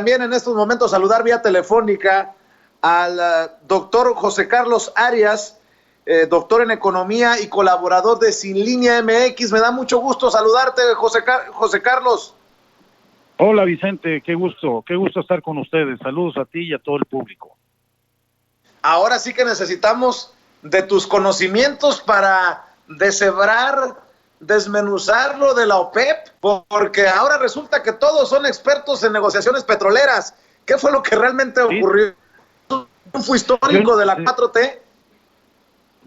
también en estos momentos saludar vía telefónica al doctor José Carlos Arias, doctor en economía y colaborador de Sin Línea MX. Me da mucho gusto saludarte, José Carlos. Hola Vicente, qué gusto estar con ustedes. Saludos a ti y a todo el público. Ahora sí que necesitamos de tus conocimientos para deshebrar, desmenuzar lo de la OPEP, porque ahora resulta que todos son expertos en negociaciones petroleras. ¿Qué fue lo que realmente ocurrió? ¿Un fue histórico de la 4T?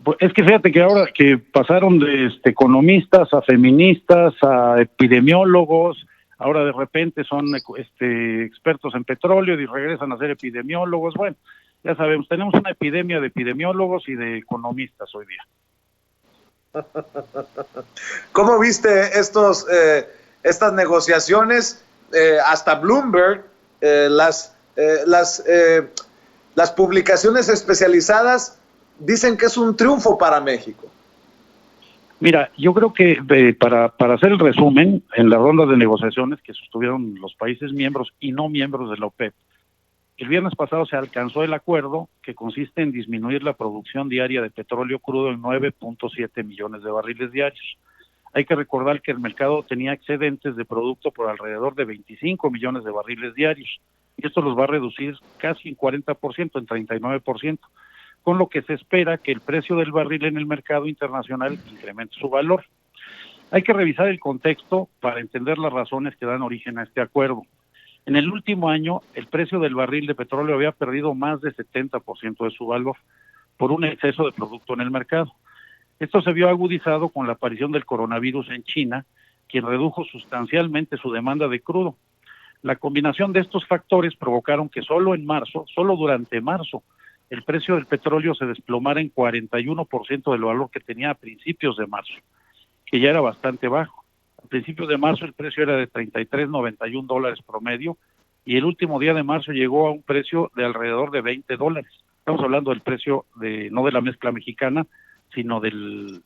Pues es que fíjate que ahora que pasaron de economistas a feministas a epidemiólogos, ahora de repente son expertos en petróleo y regresan a ser epidemiólogos. Bueno, ya sabemos, tenemos una epidemia de epidemiólogos y de economistas hoy día. ¿Cómo viste estas negociaciones? Hasta Bloomberg, las publicaciones especializadas dicen que es un triunfo para México. Mira, yo creo que para hacer el resumen, en la ronda de negociaciones que sostuvieron los países miembros y no miembros de la OPEP, el viernes pasado se alcanzó el acuerdo que consiste en disminuir la producción diaria de petróleo crudo en 9.7 millones de barriles diarios. Hay que recordar que el mercado tenía excedentes de producto por alrededor de 25 millones de barriles diarios, y esto los va a reducir casi en 40%, en 39%, con lo que se espera que el precio del barril en el mercado internacional incremente su valor. Hay que revisar el contexto para entender las razones que dan origen a este acuerdo. En el último año, el precio del barril de petróleo había perdido más de 70% de su valor por un exceso de producto en el mercado. Esto se vio agudizado con la aparición del coronavirus en China, quien redujo sustancialmente su demanda de crudo. La combinación de estos factores provocaron que solo durante marzo, el precio del petróleo se desplomara en 41% del valor que tenía a principios de marzo, que ya era bastante bajo. A principios de marzo el precio era de $33.91 promedio, y el último día de marzo llegó a un precio de alrededor de $20. Estamos hablando del precio no de la mezcla mexicana, sino del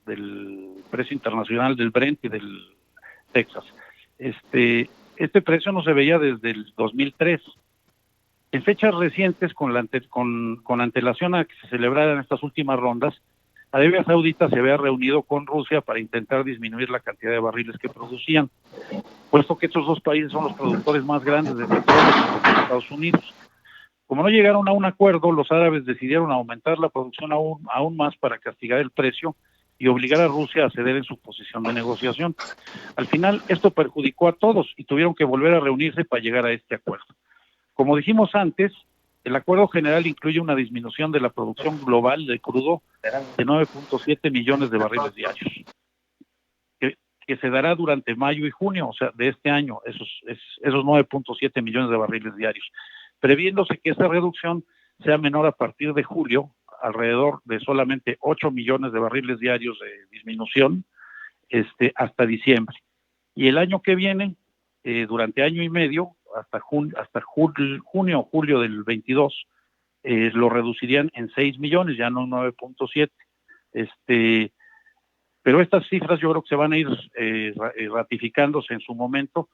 precio internacional del Brent y del Texas. Este precio no se veía desde el 2003. En fechas recientes, con antelación a que se celebraran estas últimas rondas, Arabia Saudita se había reunido con Rusia para intentar disminuir la cantidad de barriles que producían, puesto que estos dos países son los productores más grandes de petróleo junto con Estados Unidos. Como no llegaron a un acuerdo, los árabes decidieron aumentar la producción aún más para castigar el precio y obligar a Rusia a ceder en su posición de negociación. Al final, esto perjudicó a todos y tuvieron que volver a reunirse para llegar a este acuerdo. Como dijimos antes, el acuerdo general incluye una disminución de la producción global de crudo de 9.7 millones de barriles diarios, que se dará durante mayo y junio, o sea, de este año, esos 9.7 millones de barriles diarios, previéndose que esa reducción sea menor a partir de julio, alrededor de solamente 8 millones de barriles diarios de disminución, hasta diciembre. Y el año que viene, durante año y medio, hasta junio o julio del 22, lo reducirían en 6 millones, ya no 9.7. Pero estas cifras yo creo que se van a ir ratificándose en su momento.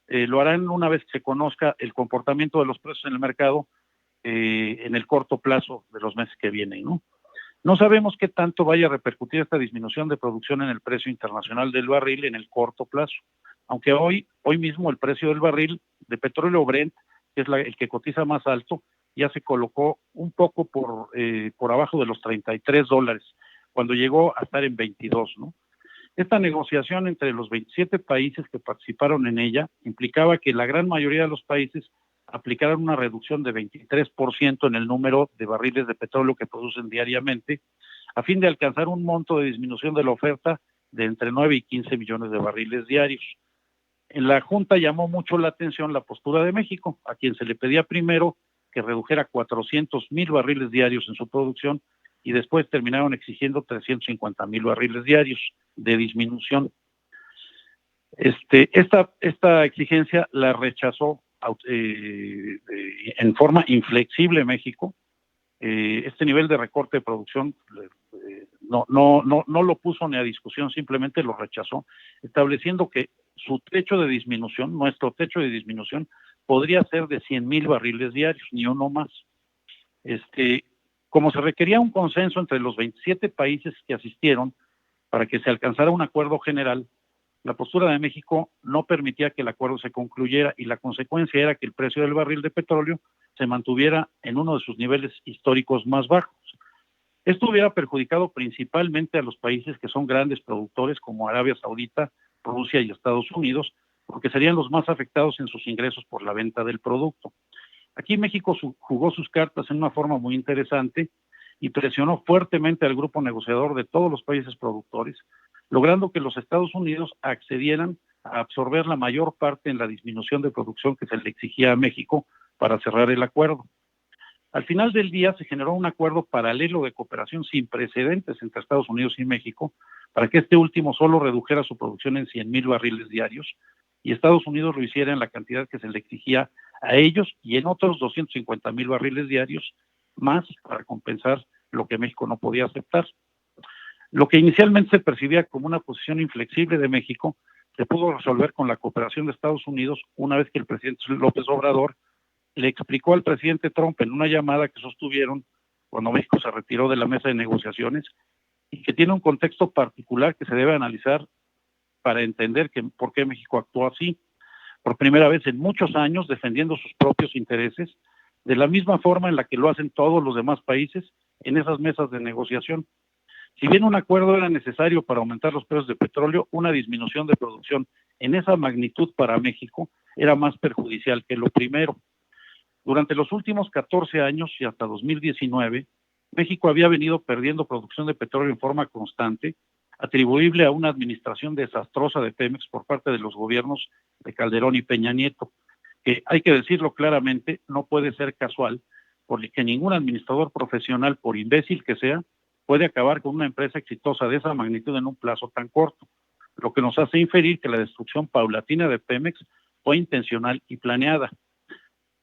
Lo harán una vez que se conozca el comportamiento de los precios en el mercado en el corto plazo de los meses que vienen, ¿no? No sabemos qué tanto vaya a repercutir esta disminución de producción en el precio internacional del barril en el corto plazo, aunque hoy mismo el precio del barril de petróleo Brent, que es el que cotiza más alto, ya se colocó un poco por abajo de los $33, cuando llegó a estar en 22, ¿no? Esta negociación entre los 27 países que participaron en ella implicaba que la gran mayoría de los países aplicaran una reducción de 23% en el número de barriles de petróleo que producen diariamente, a fin de alcanzar un monto de disminución de la oferta de entre 9 y 15 millones de barriles diarios. En la Junta llamó mucho la atención la postura de México, a quien se le pedía primero que redujera 400,000 barriles diarios en su producción, y después terminaron exigiendo 350,000 barriles diarios de disminución. Esta exigencia la rechazó en forma inflexible México. Este nivel de recorte de producción no lo puso ni a discusión, simplemente lo rechazó, estableciendo que su techo de disminución, nuestro techo de disminución, podría ser de 100,000 barriles diarios, ni uno más. Como se requería un consenso entre los 27 países que asistieron para que se alcanzara un acuerdo general, la postura de México no permitía que el acuerdo se concluyera y la consecuencia era que el precio del barril de petróleo se mantuviera en uno de sus niveles históricos más bajos. Esto hubiera perjudicado principalmente a los países que son grandes productores como Arabia Saudita, Rusia y Estados Unidos, porque serían los más afectados en sus ingresos por la venta del producto. Aquí México jugó sus cartas en una forma muy interesante y presionó fuertemente al grupo negociador de todos los países productores, logrando que los Estados Unidos accedieran a absorber la mayor parte en la disminución de producción que se le exigía a México para cerrar el acuerdo. Al final del día se generó un acuerdo paralelo de cooperación sin precedentes entre Estados Unidos y México para que este último solo redujera su producción en 100,000 barriles diarios y Estados Unidos lo hiciera en la cantidad que se le exigía a ellos y en otros 250,000 barriles diarios más para compensar lo que México no podía aceptar. Lo que inicialmente se percibía como una posición inflexible de México se pudo resolver con la cooperación de Estados Unidos una vez que el presidente López Obrador le explicó al presidente Trump en una llamada que sostuvieron cuando México se retiró de la mesa de negociaciones y que tiene un contexto particular que se debe analizar para entender por qué México actuó así, por primera vez en muchos años defendiendo sus propios intereses, de la misma forma en la que lo hacen todos los demás países en esas mesas de negociación. Si bien un acuerdo era necesario para aumentar los precios de petróleo, una disminución de producción en esa magnitud para México era más perjudicial que lo primero. Durante los últimos 14 años y hasta 2019, México había venido perdiendo producción de petróleo en forma constante, atribuible a una administración desastrosa de Pemex por parte de los gobiernos de Calderón y Peña Nieto, que hay que decirlo claramente, no puede ser casual, porque ningún administrador profesional, por imbécil que sea, puede acabar con una empresa exitosa de esa magnitud en un plazo tan corto, lo que nos hace inferir que la destrucción paulatina de Pemex fue intencional y planeada.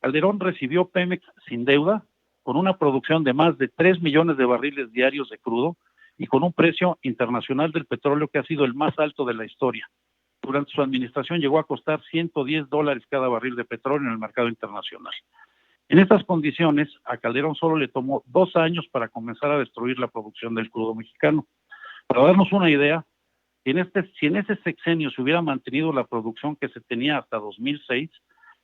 Calderón recibió Pemex sin deuda, con una producción de más de 3 millones de barriles diarios de crudo y con un precio internacional del petróleo que ha sido el más alto de la historia. Durante su administración llegó a costar $110 cada barril de petróleo en el mercado internacional. En estas condiciones, a Calderón solo le tomó 2 años para comenzar a destruir la producción del crudo mexicano. Para darnos una idea, si en ese sexenio se hubiera mantenido la producción que se tenía hasta 2006,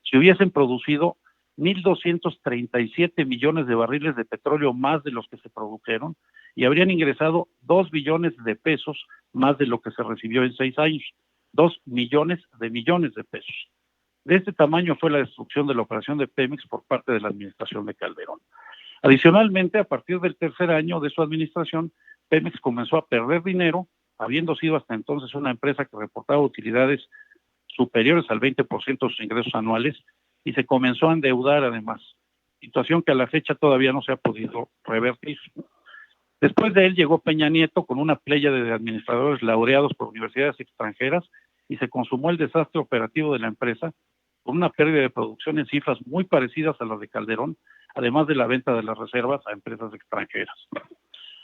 se hubiesen producido 1,237 millones de barriles de petróleo más de los que se produjeron y habrían ingresado 2 billones de pesos más de lo que se recibió en 6 años, 2 millones de pesos. De este tamaño fue la destrucción de la operación de Pemex por parte de la administración de Calderón. Adicionalmente, a partir del tercer año de su administración, Pemex comenzó a perder dinero, habiendo sido hasta entonces una empresa que reportaba utilidades superiores al 20% de sus ingresos anuales, y se comenzó a endeudar además, situación que a la fecha todavía no se ha podido revertir. Después de él llegó Peña Nieto con una pléyade de administradores laureados por universidades extranjeras y se consumó el desastre operativo de la empresa con una pérdida de producción en cifras muy parecidas a las de Calderón, además de la venta de las reservas a empresas extranjeras.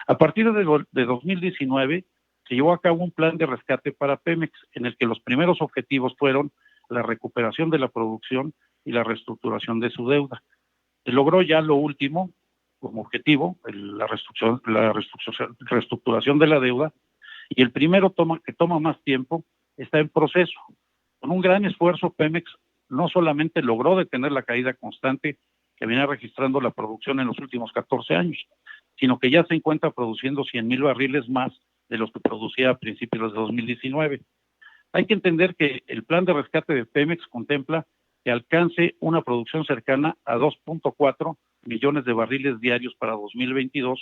A partir de 2019 se llevó a cabo un plan de rescate para Pemex, en el que los primeros objetivos fueron la recuperación de la producción y la reestructuración de su deuda. Se logró ya lo último como objetivo, la reestructuración de la deuda, y el primero que toma más tiempo está en proceso. Con un gran esfuerzo, Pemex no solamente logró detener la caída constante que venía registrando la producción en los últimos 14 años, sino que ya se encuentra produciendo 100,000 barriles más de los que producía a principios de 2019. Hay que entender que el plan de rescate de Pemex contempla que alcance una producción cercana a 2.4 millones de barriles diarios para 2022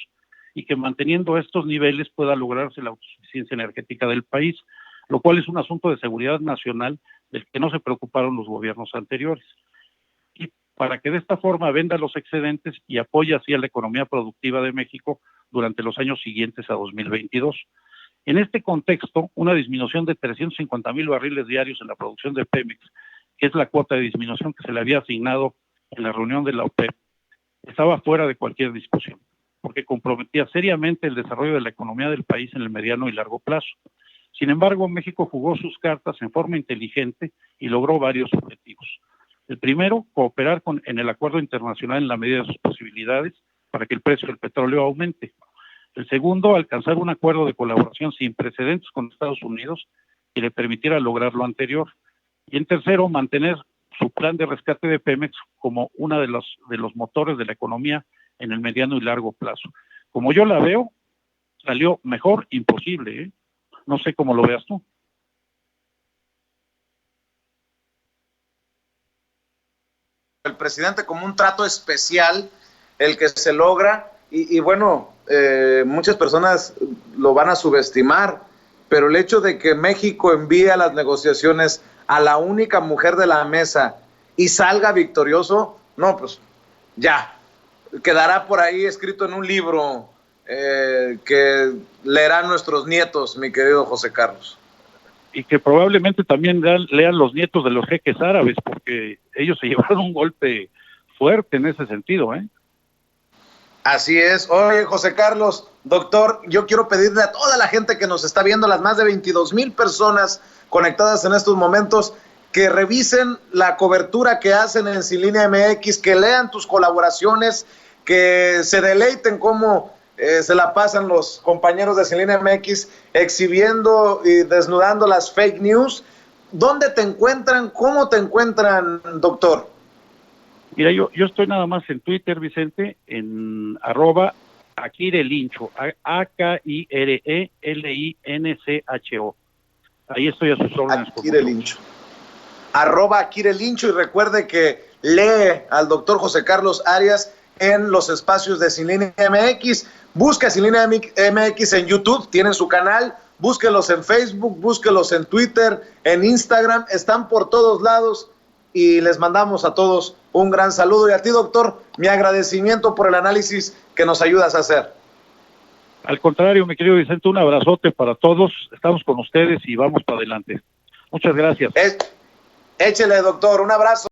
y que manteniendo estos niveles pueda lograrse la autosuficiencia energética del país, lo cual es un asunto de seguridad nacional del que no se preocuparon los gobiernos anteriores. Y para que de esta forma venda los excedentes y apoye así a la economía productiva de México durante los años siguientes a 2022. En este contexto, una disminución de 350,000 barriles diarios en la producción de Pemex, que es la cuota de disminución que se le había asignado en la reunión de la OPEP, estaba fuera de cualquier discusión, porque comprometía seriamente el desarrollo de la economía del país en el mediano y largo plazo. Sin embargo, México jugó sus cartas en forma inteligente y logró varios objetivos. El primero, cooperar en el acuerdo internacional en la medida de sus posibilidades para que el precio del petróleo aumente. El segundo, alcanzar un acuerdo de colaboración sin precedentes con Estados Unidos que le permitiera lograr lo anterior. Y en tercero, mantener su plan de rescate de Pemex como uno de los motores de la economía en el mediano y largo plazo. Como yo la veo, salió mejor imposible, ¿eh? No sé cómo lo veas tú. El presidente como un trato especial, el que se logra, y bueno, muchas personas lo van a subestimar, pero el hecho de que México envíe a las negociaciones a la única mujer de la mesa y salga victorioso, no, pues ya, quedará por ahí escrito en un libro que leerán nuestros nietos, mi querido José Carlos. Y que probablemente también lean los nietos de los jeques árabes, porque ellos se llevaron un golpe fuerte en ese sentido, ¿eh? Así es. Oye, José Carlos, doctor, yo quiero pedirle a toda la gente que nos está viendo, las más de 22,000 personas conectadas en estos momentos, que revisen la cobertura que hacen en Sin Línea MX, que lean tus colaboraciones, que se deleiten cómo se la pasan los compañeros de Sin Línea MX exhibiendo y desnudando las fake news. ¿Dónde te encuentran? ¿Cómo te encuentran, doctor? Mira, yo estoy nada más en Twitter, Vicente, en @AkireLincho, AKIRELINCHO. Ahí estoy a sus órdenes. AkireLincho. @AkireLincho, y recuerde que lee al doctor José Carlos Arias en los espacios de Sin Línea MX. Busca Sin Línea MX en YouTube, tienen su canal, búsquelos en Facebook, búsquelos en Twitter, en Instagram, están por todos lados, y les mandamos a todos un gran saludo. Y a ti, doctor, mi agradecimiento por el análisis que nos ayudas a hacer. Al contrario, mi querido Vicente, un abrazote para todos, estamos con ustedes y vamos para adelante. Muchas gracias. Échele, doctor, un abrazo.